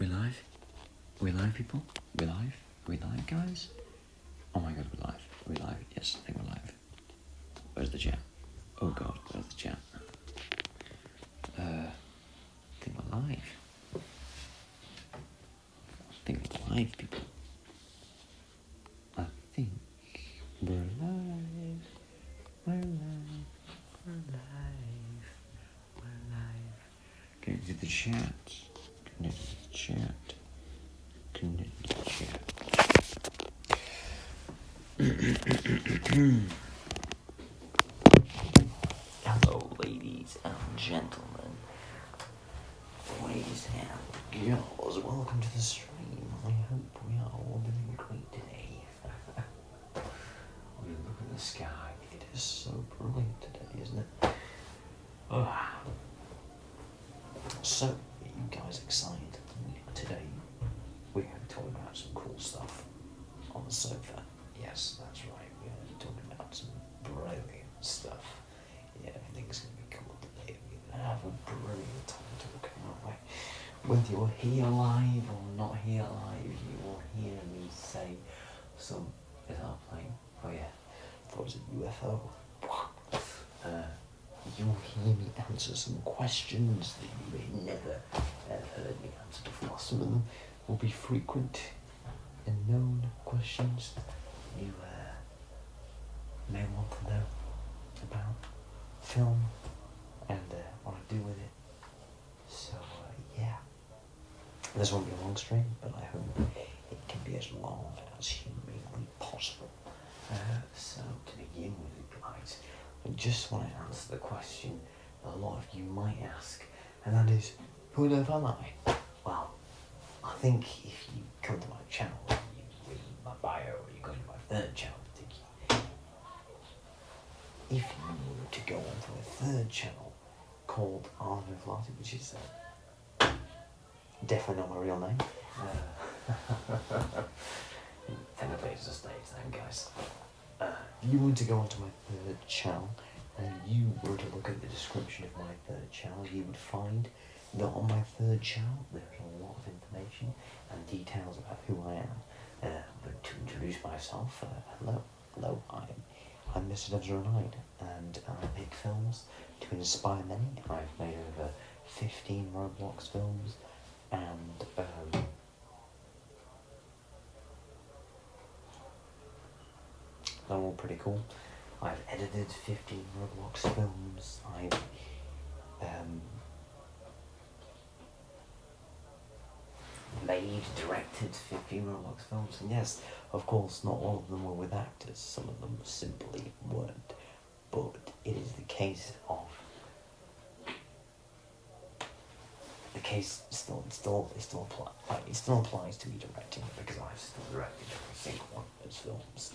We're live? We're live, people? We're live? Are we live, guys? Oh my god, we're live. Are we live? Yes, I think we're live. Where's the chat? Oh god, where's the chat? I think we're live. I think we're live, people. I think we're live. We're live. We're live. We're live. Connect to the chat. Connect to the chat. Connect to the chat. Hello, ladies and gentlemen. Boys and girls, welcome to the stream. I hope we are all doing great today. I mean, look at the sky. It is so brilliant today, isn't it? So, are you guys excited? Today, we're going to be talking about some cool stuff on the sofa. Yes, that's right. We're going to be talking about some brilliant stuff. Yeah, everything's going to be cool today. We're going to have a brilliant time talking, aren't we? Whether you're here live or not here live, you will hear me say some... Is that a plane? Oh yeah, I thought it was a UFO. You'll hear me answer some questions that you may never have heard me answer before. Some of them will be frequent and known questions you may want to know about film and what I do with it. So yeah, this won't be a long stream, but I hope it can be as long as humanly possible. So to begin with, guys, I just want to answer the question a lot of you might ask, and that is, who on earth am I? Well, I think if you come to my channel, you read my bio, or you go to my third channel particularly. If you were to go onto a third channel called Art of Lighting, which is definitely not my real name. Technically it's a stage name, guys. If you were to go onto my third channel and you were to look at the description of my third channel, you would find that on my third channel there's a lot of information and details about who I am. But to introduce myself, hello, I'm Mr. Devs09, and I make films to inspire many. I've made over 15 Roblox films, and they're all pretty cool. I've edited 15 Roblox films. I've directed 15 Roblox films, and yes, of course, not all of them were with actors. Some of them simply weren't. But it is the case of it still applies to me directing, because I've still directed every single one of those films.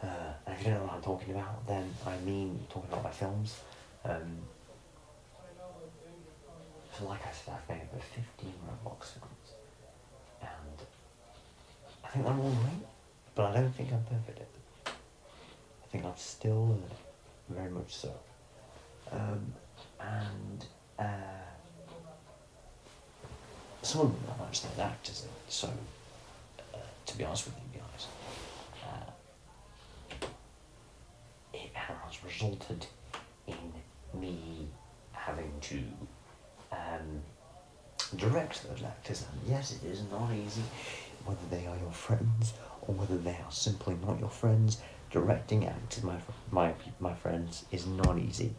And if you don't know what I'm talking about, then I mean talking about my films. So like I said, I've made over 15 Roblox films, and I think they're all great, but I don't think I'm perfect at them. I think I'm still learning, very much so. Some of them are actually actors in it, so to be honest with you guys, it has resulted in me having to direct those actors, and yes, it is not easy, whether they are your friends or whether they are simply not your friends. Directing actors, my friends, is not easy.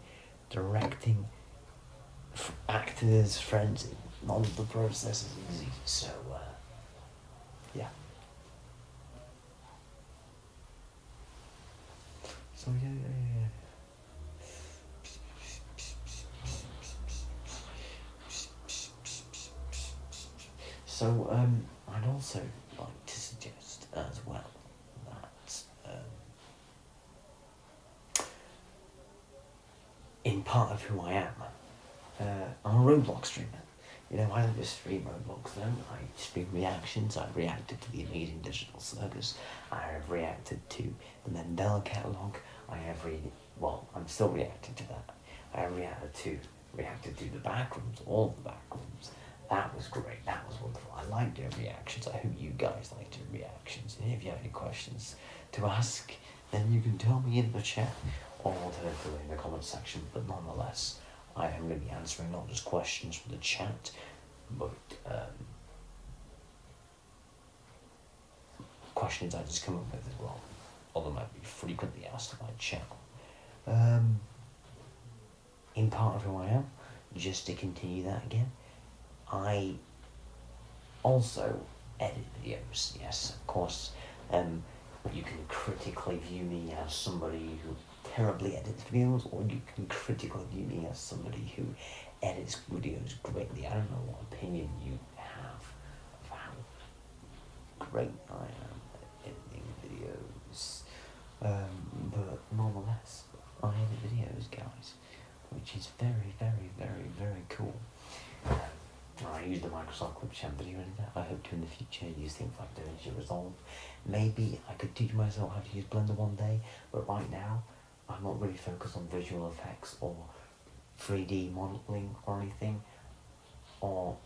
Directing actors, friends, none of the process is easy. So yeah. So yeah. So I'd also like to suggest as well that in part of who I am, I'm a Roblox streamer. You know, I don't just stream Roblox though. I stream reactions. I've reacted to the Amazing Digital Circus. I have reacted to the Mandela Catalogue. I'm still reacting to that. I have reacted to the Backrooms, all of the Backrooms. that was great. That was wonderful. I like doing reactions. I hope you guys like doing reactions. And if you have any questions to ask, then you can tell me in the chat or alternatively in the comment section. But nonetheless, I am going to be answering not just questions from the chat, but questions I just come up with as well, although might be frequently asked on my channel. In part of who I am, just to continue that again, I also edit videos. Yes, of course. You can critically view me as somebody who terribly edits videos, or you can critically view me as somebody who edits videos greatly. I don't know what opinion you have of how great I am at editing videos. But nonetheless, I edit videos, guys, which is very, very, very, very cool. I use the Microsoft Clipchamp video editor. I hope to in the future use things like DaVinci Resolve. Maybe I could teach myself how to use Blender one day, but right now I'm not really focused on visual effects or 3D modeling or anything, or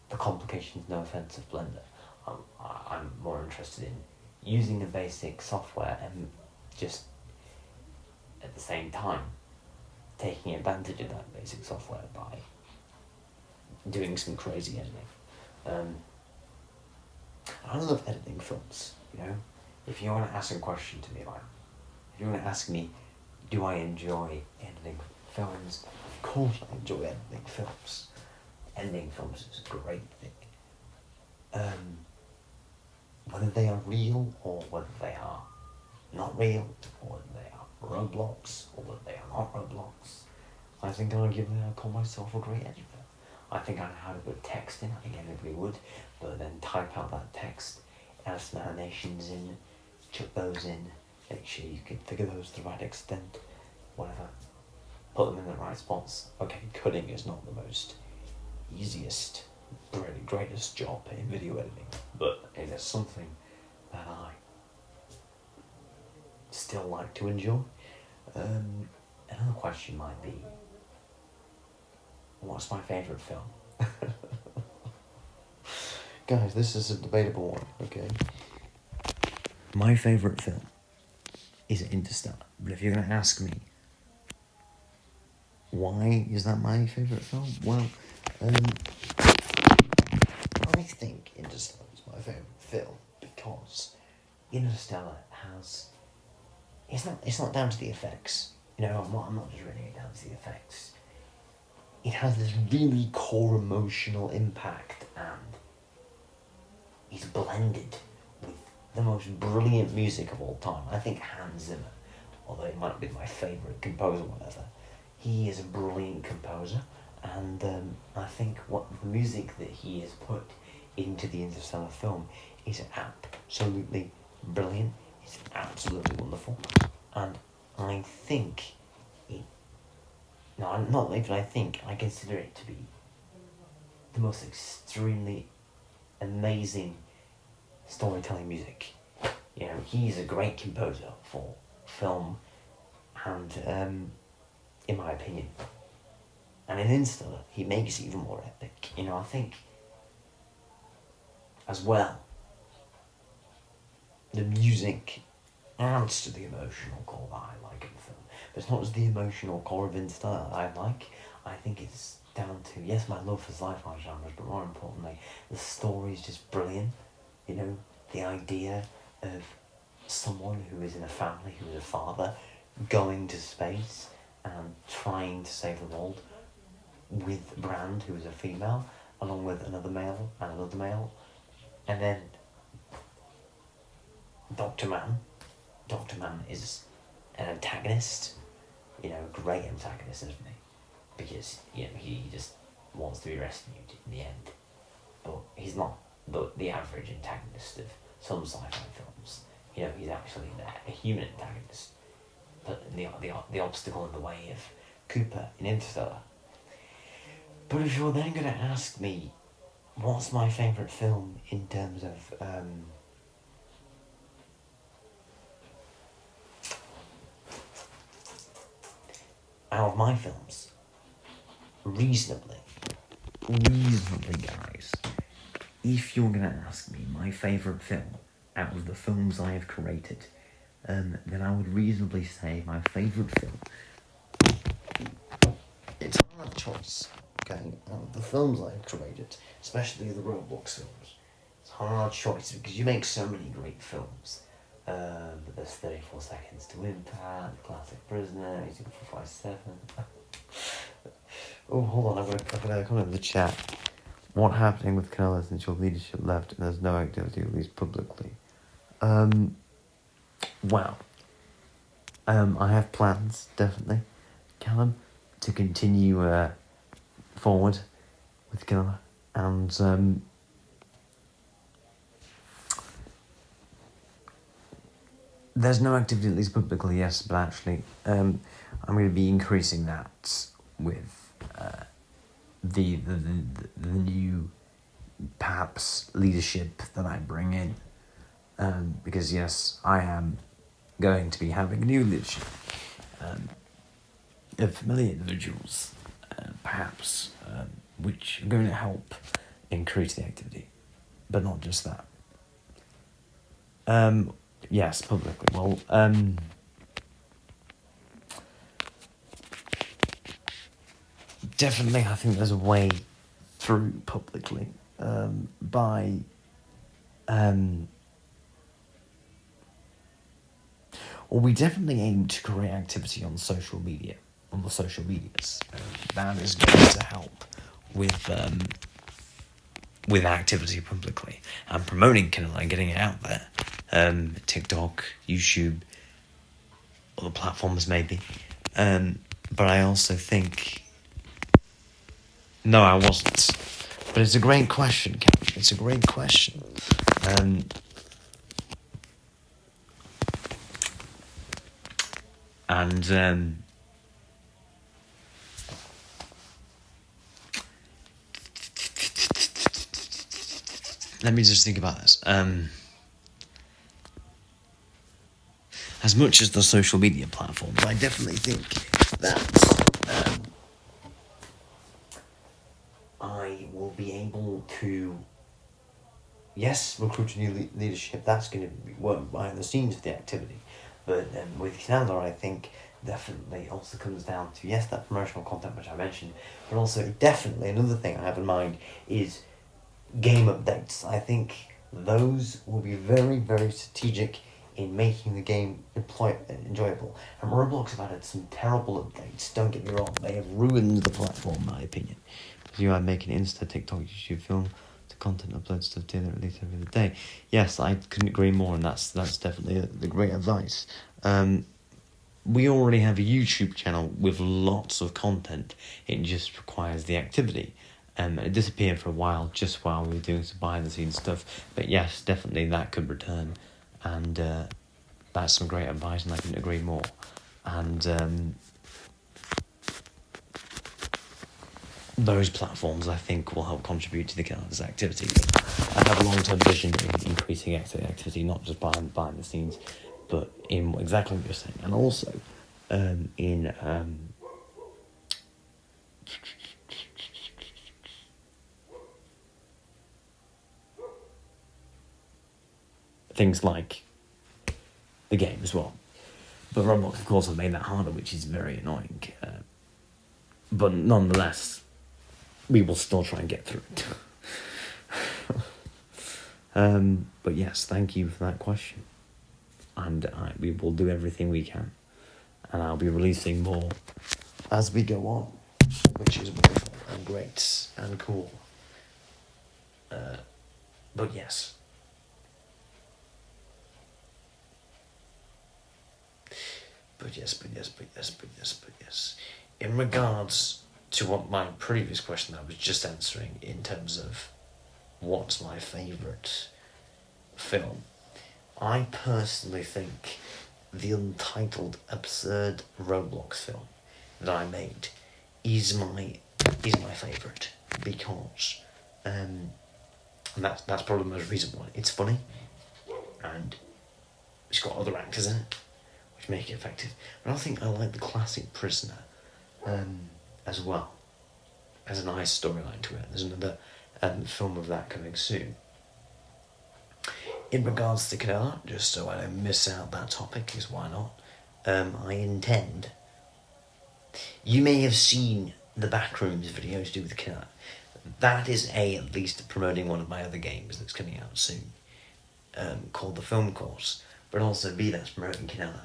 the complications, no offense, of Blender. I'm more interested in using the basic software and just at the same time taking advantage of that basic software by doing some crazy editing. I love editing films, you know. If you want to ask a question to me, like, if you want to ask me, do I enjoy editing films? Of course I enjoy editing films. Editing films is a great thing. Whether they are real or whether they are not real, or whether they are Roblox or whether they are not Roblox, I think I'd call myself a great editor. I think I know how to put text in. I think anybody would, but then type out that text, add some animations in, chuck those in, make sure you configure those to the right extent, whatever. Put them in the right spots. Okay, cutting is not the most easiest, greatest job in video editing, but it is something that I still like to enjoy. Another question might be, what's my favourite film? Guys, this is a debatable one, okay? My favourite film is Interstellar, but if you're going to ask me, why is that my favourite film? Well, I think Interstellar is my favourite film because Interstellar has... It's not down to the effects. You know, I'm not just reading it down to the effects. It has this really core emotional impact, and it's blended with the most brilliant music of all time. I think Hans Zimmer, although he might not be my favourite composer or whatever, he is a brilliant composer, and I think what the music that he has put into the Interstellar film is absolutely brilliant. It's absolutely wonderful, and I think I consider it to be the most extremely amazing storytelling music. You know, he's a great composer for film, and in my opinion, and in Interstellar, he makes it even more epic. You know, I think as well, the music adds to the emotional core that I like in the film. But it's not just the emotional core of Interstellar I like. I think it's down to, yes, my love for sci-fi genres, but more importantly, the story is just brilliant. You know, the idea of someone who is in a family, who is a father, going to space and trying to save the world with Brand, who is a female, along with another male and another male, and then Dr. Man. Dr. Man is an antagonist, you know, a great antagonist, isn't he? Because, you know, he just wants to be rescued in the end. But he's not the average antagonist of some sci-fi films. You know, he's actually a human antagonist. But the obstacle in the way of Cooper in Interstellar. But if you're then going to ask me, what's my favourite film in terms of... out of my films, reasonably, reasonably, guys, if you're going to ask me my favourite film out of the films I have created, then I would reasonably say my favourite film. It's a hard choice, okay, out of the films I've created, especially the Roblox films. It's a hard choice because you make so many great films. There's 34 Seconds to Impact, Classic Prisoner, 8457. Oh, hold on, I'm gonna comment in the chat. What happening with Canelo since your leadership left and there's no activity, at least publicly? Wow. I have plans, definitely, Callum, to continue forward with Canelo, and there's no activity, at least publicly, yes, but actually, I'm going to be increasing that with the new, perhaps, leadership that I bring in, because yes, I am going to be having new leadership of familiar individuals, perhaps, which are going to help increase the activity, but not just that. Yes, publicly. Well, definitely, I think there's a way through publicly by well, we definitely aim to create activity on social media, on the social medias. That is going to help with activity publicly and promoting Kindle and getting it out there. TikTok, YouTube, other platforms maybe. But I also think... No, I wasn't. But it's a great question, Captain. It's a great question. Let me just think about this. As much as the social media platforms, I definitely think that I will be able to, yes, recruit a new leadership. That's going to work behind the scenes of the activity. But with Canada, I think definitely also comes down to, yes, that promotional content which I mentioned, but also definitely another thing I have in mind is game updates. I think those will be very, very strategic in making the game enjoyable. And Roblox have added some terrible updates, don't get me wrong. They have ruined the platform, in my opinion. Because you are making Insta, TikTok, YouTube, film, the content upload stuff daily, at least every day. Yes, I couldn't agree more, and that's definitely the great advice. We already have a YouTube channel with lots of content. It just requires the activity. It disappeared for a while, just while we were doing some behind-the-scenes stuff. But yes, definitely that could return. And that's some great advice, and I couldn't agree more. And those platforms, I think, will help contribute to the Canada's activity. I have a long-term vision of increasing activity, not just behind the scenes, but in exactly what you're saying. And also in... things like the game as well. But Roblox, of course, have made that harder, which is very annoying. But nonetheless, we will still try and get through it. But yes, thank you for that question. And we will do everything we can. And I'll be releasing more as we go on, which is wonderful and great and cool. But yes. But yes. In regards to what my previous question I was just answering in terms of what's my favourite film, I personally think the untitled absurd Roblox film that I made is my favourite because and that's probably the most recent one. It's funny and it's got other actors in it which make it effective. But I think I like the classic Prisoner as well. has a nice storyline to it. There's another film of that coming soon. In regards to Canela, just so I don't miss out that topic, is why not, I intend... You may have seen the Backrooms video to do with Canela. That is at least promoting one of my other games that's coming out soon, called the Film Course, but also B, that's promoting Canela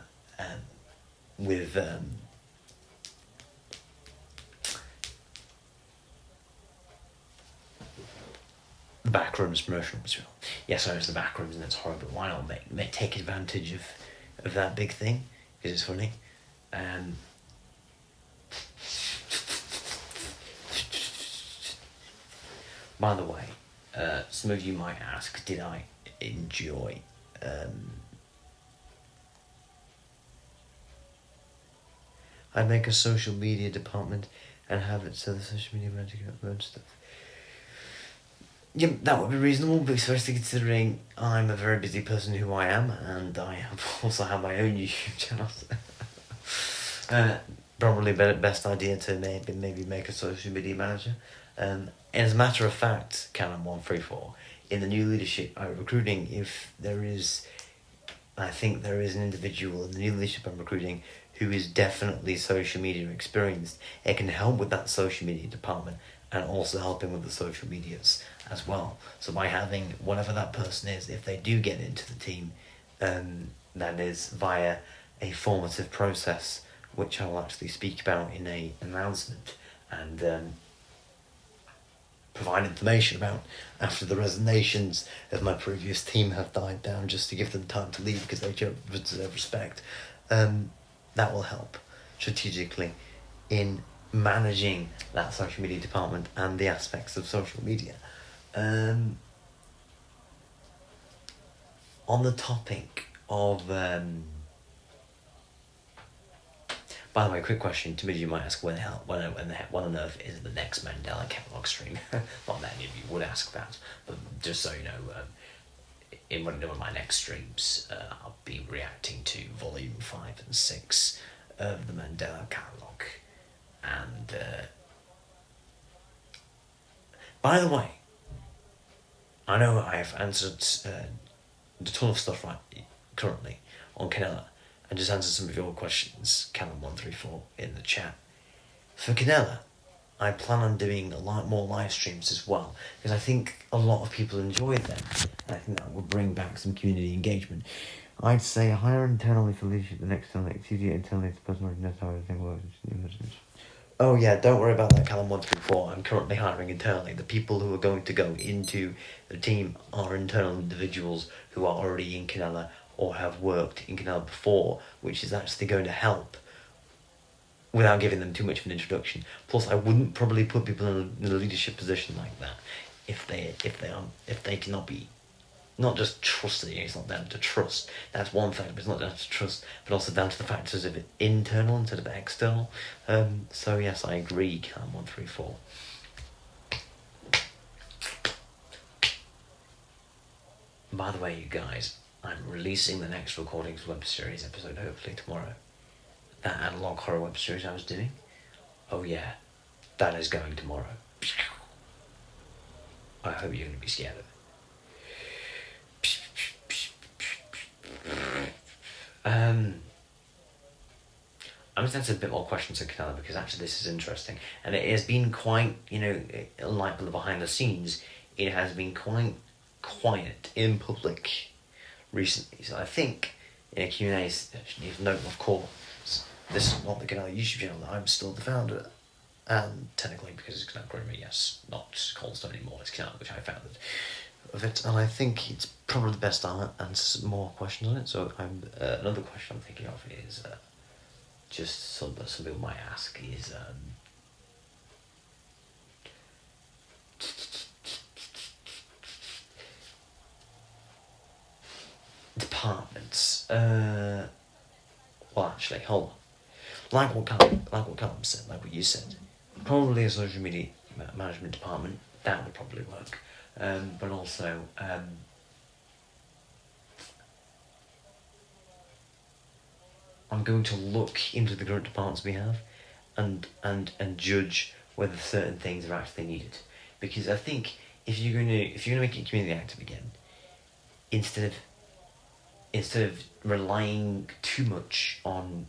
with the Backrooms promotional material. Yes, I know it's the Backrooms and it's horrible. Why not take advantage of that big thing? Because it's funny. By the way, some of you might ask, did I enjoy I'd make a social media department and have it so the social media manager can upload stuff. Yeah, that would be reasonable, but especially considering I'm a very busy person who I am, and I also have my own YouTube channel. Probably best idea to maybe make a social media manager. And as a matter of fact, Canon 134, in the new leadership I'm recruiting, I think there is an individual in the new leadership I'm recruiting who is definitely social media experienced. It can help with that social media department and also helping with the social medias as well. So by having whatever that person is, if they do get into the team, that is via a formative process, which I will actually speak about in an announcement and provide information about after the resignations of my previous team have died down, just to give them time to leave because they deserve respect. That will help strategically in managing that social media department and the aspects of social media. On the topic of... by the way, quick question. To me, you might ask, when on earth is the next Mandela catalog stream? Not many of you would ask that, but just so you know, in one of my next streams, I'll be reacting to Volume 5 and 6 of the Mandela catalog. And by the way, I know I've answered a ton of stuff right currently on Canela, and just answer some of your questions, Canon134, in the chat. For Canela, I plan on doing a lot more live streams as well, because I think a lot of people enjoy them, and I think that will bring back some community engagement. I'd say hire internally for leadership than externally. It's easier internally to personalize, that's how everything works. Oh yeah, don't worry about that, Callum134. I'm currently hiring internally. The people who are going to go into the team are internal individuals who are already in Canela or have worked in Canela before, which is actually going to help without giving them too much of an introduction. Plus, I wouldn't probably put people in a leadership position like that if they cannot be not just trusted. It's not down to trust. That's one factor, but it's not down to trust, but also down to the factors of it internal instead of external. So yes, I agree, Cam134. By the way, you guys, I'm releasing the next Recordings web series episode hopefully tomorrow. That analog horror web series I was doing. Oh yeah, that is going tomorrow. I hope you're going to be scared of it. I'm just answering a bit more questions on Canela because actually this is interesting, and it has been quite, unlike the behind the scenes, it has been quite quiet in public recently. So I think in a Q&A session, even though of course this is not the Canela YouTube channel, I'm still the founder, and technically because it's Canela Grimmer, yes, not Coldstone anymore, it's Canela which I founded of it, and I think it's probably the best I'll answer some more questions on it. So another question I'm thinking of is just some people might ask is departments. Well, actually, hold on. Like what Callum said, like what you said, probably a social media management department, that would probably work. But also, I'm going to look into the current departments we have and judge whether certain things are actually needed. Because I think if you're gonna make it community active again, instead of relying too much on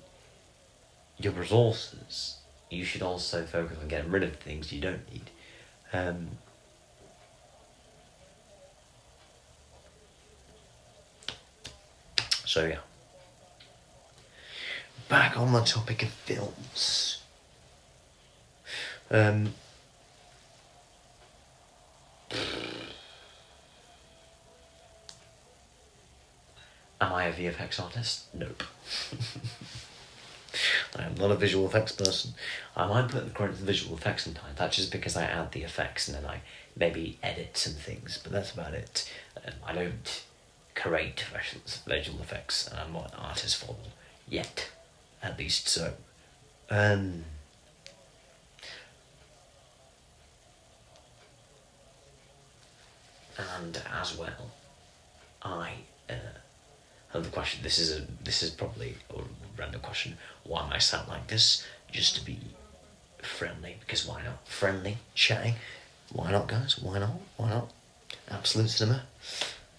your resources, you should also focus on getting rid of things you don't need. So yeah. Back on the topic of films. Am I a VFX artist? Nope. I am not a visual effects person. I might put the current visual effects sometimes. That's just because I add the effects and then I maybe edit some things, but that's about it. I don't create visual effects, and I'm not an artist for them yet, at least. So, and as well, I have the question. This is probably a random question. Why am I sound like this? Just to be friendly, because why not? Friendly, chatting. Why not, guys? Why not? Why not? Absolute Cinema.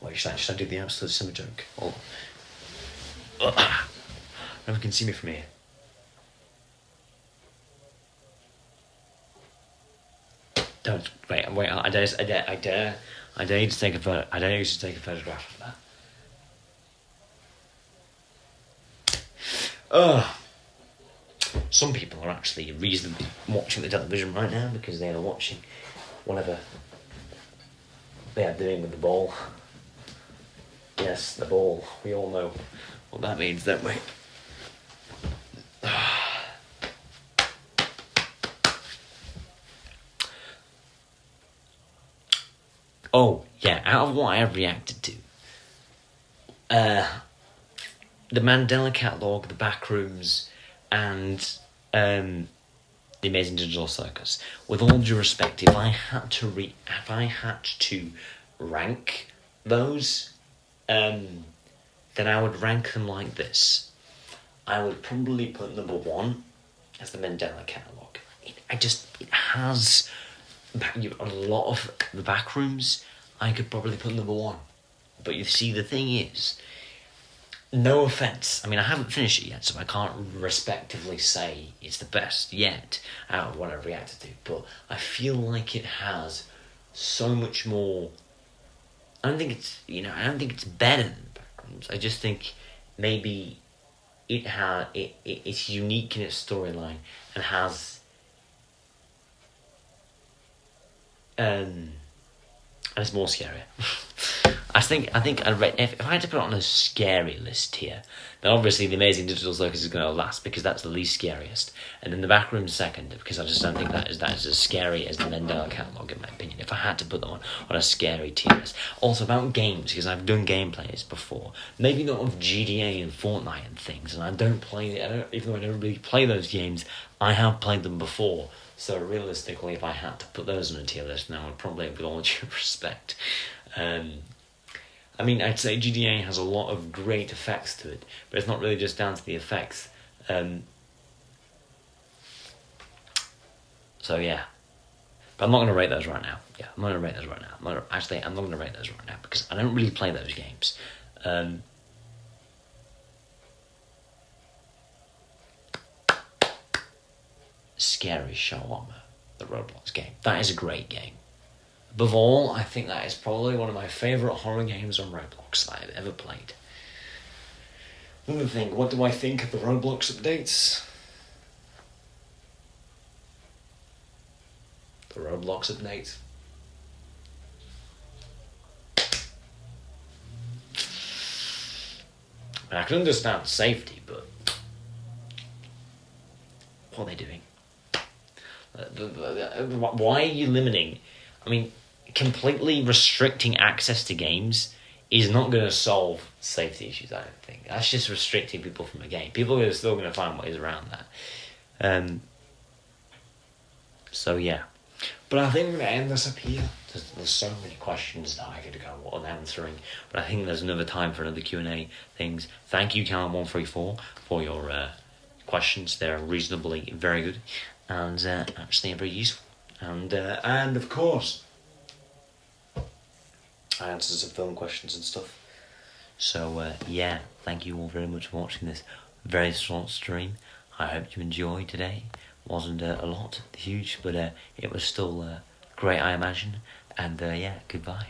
Wait, should I do the Absolute Cinema joke? Oh. No one can see me from here. Don't wait. I dare you to take a photo. I dare you to take a photograph of that. Some people are actually reasonably watching the television right now because they are watching whatever they are doing with the ball. Yes, the ball. We all know what that means, don't we? Oh, yeah, out of what I have reacted to, the Mandela Catalogue, the Backrooms, and The Amazing Digital Circus. With all due respect, if I had to rank those, then I would rank them like this. I would probably put number 1 as the Mandela Catalogue. It has a lot of the Backrooms. I could probably put number 1. But you see, the thing is, no offence, I mean, I haven't finished it yet, so I can't respectively say it's the best yet out of what I've reacted to, but I feel like it has so much more. I don't think it's better than Backrooms. I just think maybe it's unique in its storyline and has and it's more scarier. I think if I had to put it on a scary list here, then obviously The Amazing Digital Circus is going to last because that's the least scariest, and then The Backroom second because I just don't think that is as scary as the Mandela Catalogue in my opinion. If I had to put them on a scary tier list. Also about games, because I've done gameplays before, maybe not of GDA and Fortnite and things, and even though I don't really play those games, I have played them before. So realistically, if I had to put those on a tier list now, I'd probably, with all due respect, I mean, I'd say GDA has a lot of great effects to it, but it's not really just down to the effects. So yeah, but I'm not going to rate those right now. Yeah, I'm not going to rate those right now. I'm not going to rate those right now because I don't really play those games. Scary Shawarma, the Roblox game. That is a great game. Above all, I think that is probably one of my favourite horror games on Roblox that I've ever played. Another thing, what do I think of the Roblox updates? The Roblox update. I can understand safety, but what are they doing? Why are you limiting? I mean, completely restricting access to games is not going to solve safety issues, I don't think. That's just restricting people from a game. People are still going to find ways around that. So, yeah. But I think we're going to end this up here. There's so many questions that I could go on answering. But I think there's another time for another Q&A things. Thank you, Callum134, for your questions. They're reasonably very good, and actually very useful. And of course, I answered some film questions and stuff. So yeah, thank you all very much for watching this very short stream. I hope you enjoyed today. Wasn't a lot huge, but it was still great, I imagine. And yeah, goodbye.